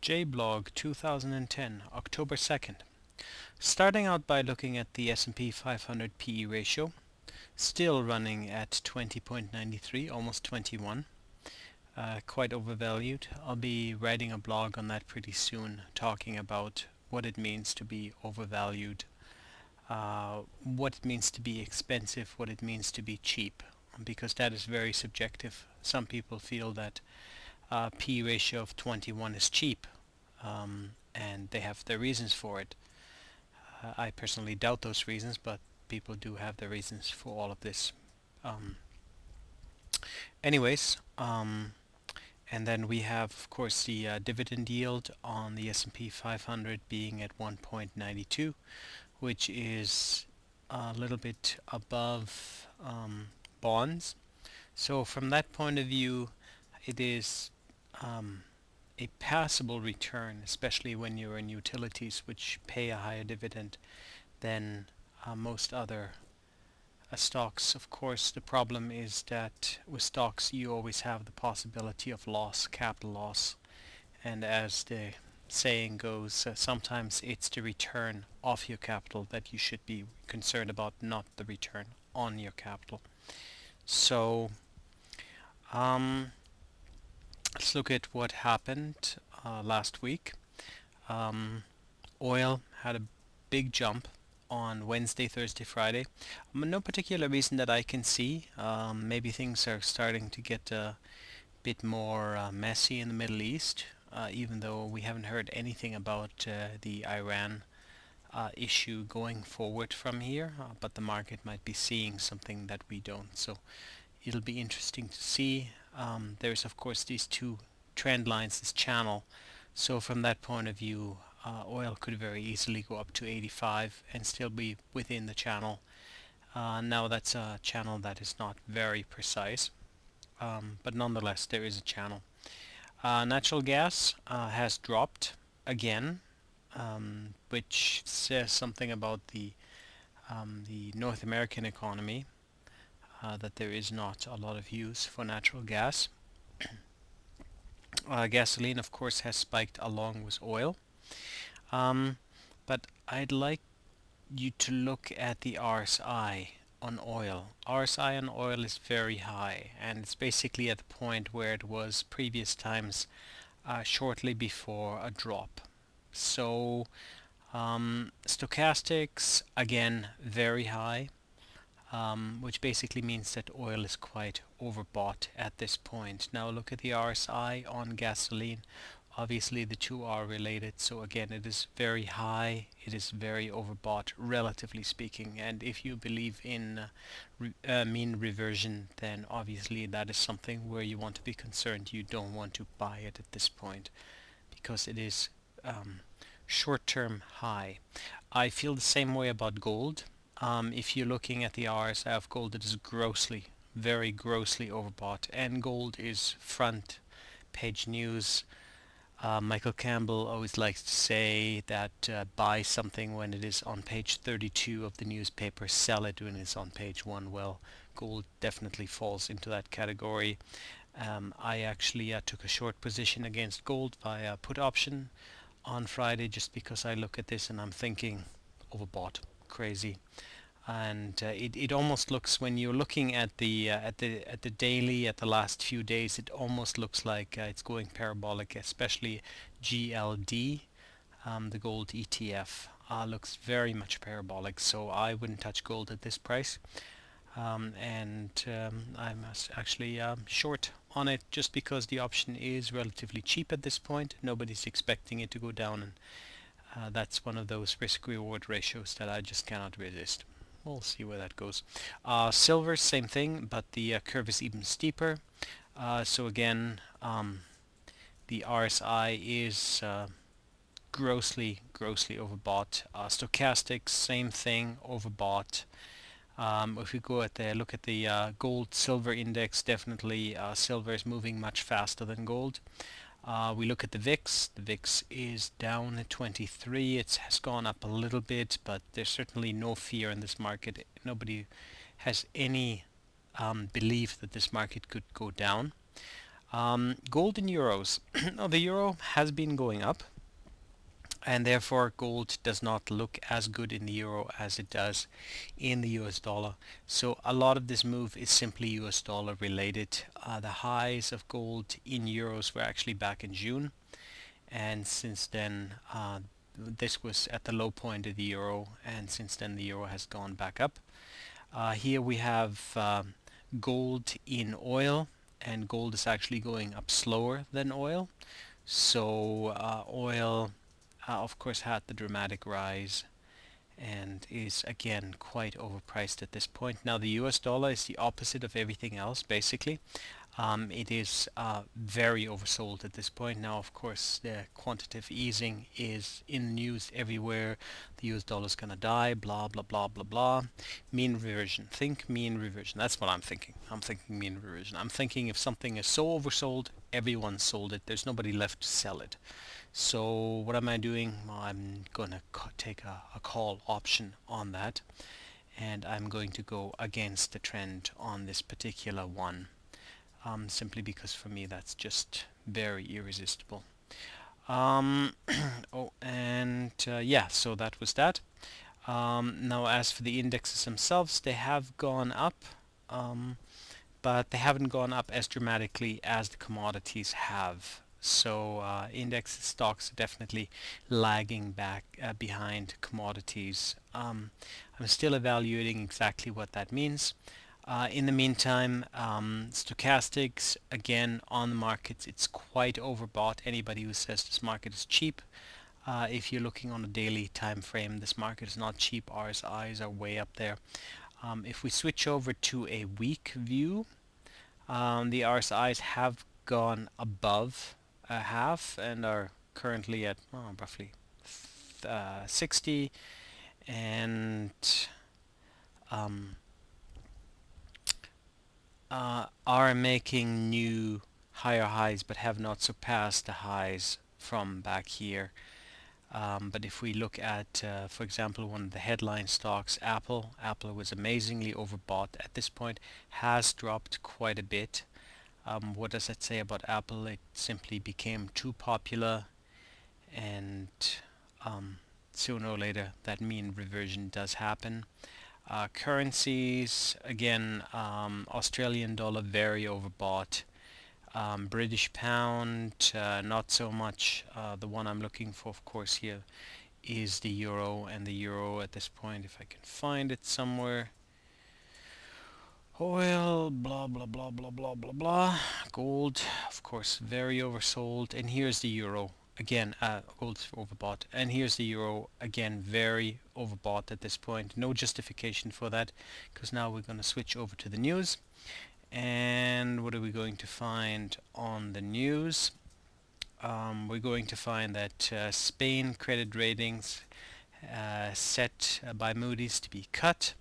JBlog 2010, October 2nd. Starting out by looking at the S&P 500 PE ratio, still running at 20.93, almost 21, quite overvalued. I'll be writing a blog on that pretty soon, talking about what it means to be overvalued, what it means to be expensive, what it means to be cheap, because that is very subjective. Some people feel that P ratio of 21 is cheap, and they have their reasons for it. I personally doubt those reasons, but people do have their reasons for all of this. Um, anyways, and then we have, of course, the dividend yield on the S&P 500 being at 1.92, which is a little bit above bonds. So from that point of view, it is a passable return, especially when you're in utilities which pay a higher dividend than most other stocks. Of course, the problem is that with stocks you always have the possibility of loss, capital loss, and as the saying goes, sometimes it's the return of your capital that you should be concerned about, not the return on your capital. So let's look at what happened last week. Oil had a big jump on Wednesday, Thursday, Friday. No particular reason that I can see. Maybe things are starting to get a bit more messy in the Middle East, even though we haven't heard anything about the Iran issue going forward from here, but the market might be seeing something that we don't. So it'll be interesting to see. There's of course these two trend lines, this channel. So from that point of view, oil could very easily go up to 85 and still be within the channel. Now that's a channel that is not very precise, but nonetheless there is a channel. Natural gas has dropped again, which says something about the North American economy, that there is not a lot of use for natural gas. Gasoline, of course, has spiked along with oil. But I'd like you to look at the RSI on oil. RSI on oil is very high, and it's basically at the point where it was previous times, shortly before a drop. So stochastics, again, very high, which basically means that oil is quite overbought at this point. Now look at the RSI on gasoline. Obviously the two are related, so again it is very high, it is very overbought relatively speaking, and if you believe in mean reversion, then obviously that is something where you want to be concerned. You don't want to buy it at this point because it is short-term high. I feel the same way about gold. If you're looking at the RSI of gold, it is grossly, very grossly overbought, and gold is front page news. Michael Campbell always likes to say that buy something when it is on page 32 of the newspaper, sell it when it's on page 1. Well, gold definitely falls into that category. I actually took a short position against gold via put option on Friday, just because I look at this and I'm thinking overbought, crazy. And it almost looks, when you're looking at the daily, at the last few days, it almost looks like it's going parabolic, especially GLD, the gold ETF, looks very much parabolic. So I wouldn't touch gold at this price, and I'm actually short on it just because the option is relatively cheap at this point. Nobody's expecting it to go down, and that's one of those risk-reward ratios that I just cannot resist. We'll see where that goes. Silver, same thing, but the curve is even steeper. So again, the RSI is grossly overbought. Stochastics, same thing, overbought. If we go at the look at the gold-silver index, definitely silver is moving much faster than gold. We look at the VIX. The VIX is down at 23. It has gone up a little bit, but there's certainly no fear in this market. Nobody has any belief that this market could go down. Gold in euros. Now the euro has been going up, and therefore gold does not look as good in the euro as it does in the US dollar. So a lot of this move is simply US dollar related. The highs of gold in euros were actually back in June, and since then this was at the low point of the euro, and since then the euro has gone back up. Here we have gold in oil, and gold is actually going up slower than oil. So oil of course had the dramatic rise and is again quite overpriced at this point. Now the US dollar is the opposite of everything else basically. It is very oversold at this point. Now, of course, the quantitative easing is in the news everywhere. The US dollar is going to die, blah, blah, blah, blah, blah. Mean reversion. Think mean reversion. That's what I'm thinking. I'm thinking mean reversion. I'm thinking if something is so oversold, everyone sold it. There's nobody left to sell it. So what am I doing? Well, I'm going to take a call option on that. And I'm going to go against the trend on this particular one. Simply because for me that's just very irresistible. Oh, and yeah, so that was that. Now as for the indexes themselves, they have gone up, but they haven't gone up as dramatically as the commodities have. So index stocks are definitely lagging back behind commodities. I'm still evaluating exactly what that means. In the meantime, stochastics, again, on the markets, it's quite overbought. Anybody who says this market is cheap, if you're looking on a daily time frame, this market is not cheap. RSIs are way up there. If we switch over to a week view, the RSIs have gone above a half and are currently at roughly 60, and are making new higher highs but have not surpassed the highs from back here. But if we look at, for example, one of the headline stocks, Apple was amazingly overbought at this point, has dropped quite a bit. What does that say about Apple? It simply became too popular, and sooner or later that mean reversion does happen. Currencies, again, Australian dollar very overbought. British pound, not so much. The one I'm looking for, of course, here is the euro, and the euro at this point, if I can find it somewhere. Oil, blah, blah, blah, blah, blah, blah, blah. Gold, of course, very oversold. And here's the euro. Again, gold's overbought. And here's the euro, again, very overbought at this point. No justification for that, because now we're going to switch over to the news. And what are we going to find on the news? We're going to find that Spain credit ratings set by Moody's to be cut.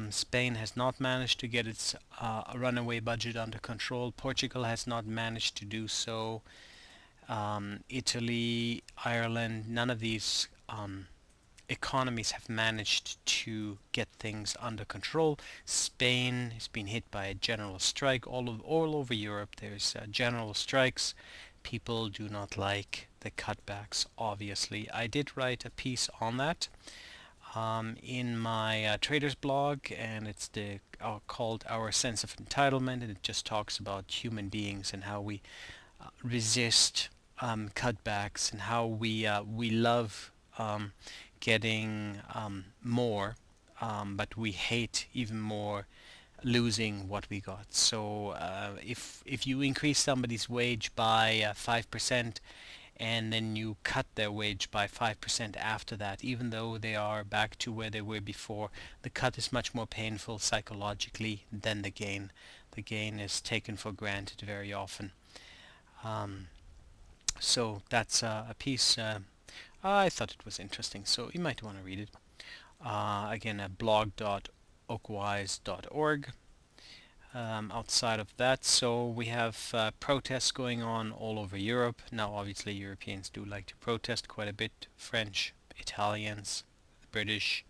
Spain has not managed to get its runaway budget under control. Portugal has not managed to do so. Italy, Ireland, none of these economies have managed to get things under control. Spain has been hit by a general strike all over Europe. There's general strikes. People do not like the cutbacks, obviously. I did write a piece on that in my traders blog, and it's called Our Sense of Entitlement, and it just talks about human beings and how we resist cutbacks, and how we love getting more, but we hate even more losing what we got. So if you increase somebody's wage by 5%, and then you cut their wage by 5% after that, even though they are back to where they were before, the cut is much more painful psychologically than the gain. The gain is taken for granted very often. So that's a piece. I thought it was interesting, so you might want to read it. Again, at blog.oakwise.org. Outside of that, so we have protests going on all over Europe. Now, obviously, Europeans do like to protest quite a bit. French, Italians, British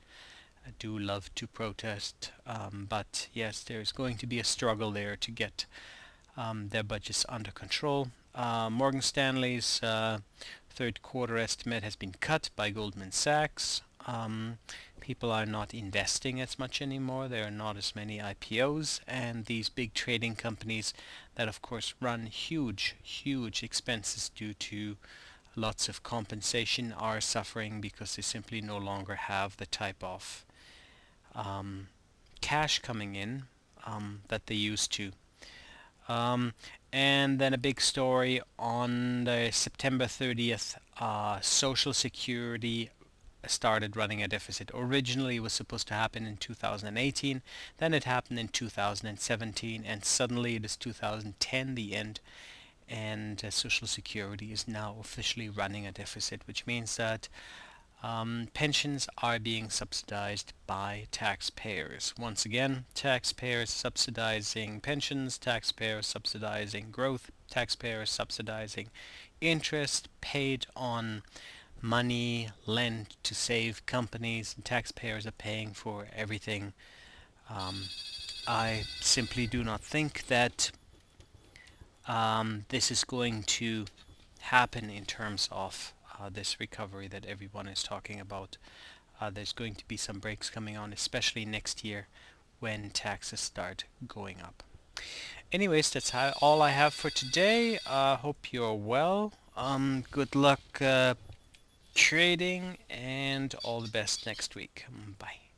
do love to protest. But yes, there's going to be a struggle there to get their budget's under control. Morgan Stanley's third quarter estimate has been cut by Goldman Sachs. People are not investing as much anymore. There are not as many IPOs, and these big trading companies that of course run huge expenses due to lots of compensation are suffering because they simply no longer have the type of cash coming in that they used to. Um, and then a big story on the September 30th, Social Security started running a deficit. Originally, it was supposed to happen in 2018, then it happened in 2017, and suddenly it is 2010, the end, and Social Security is now officially running a deficit, which means that pensions are being subsidized by taxpayers. Once again, taxpayers subsidizing pensions, taxpayers subsidizing growth, taxpayers subsidizing interest paid on money lent to save companies, and taxpayers are paying for everything. I simply do not think that this is going to happen in terms of this recovery that everyone is talking about. There's going to be some breaks coming on, especially next year when taxes start going up. Anyways, that's all I have for today. Hope you're well. Good luck trading, and all the best next week. Bye.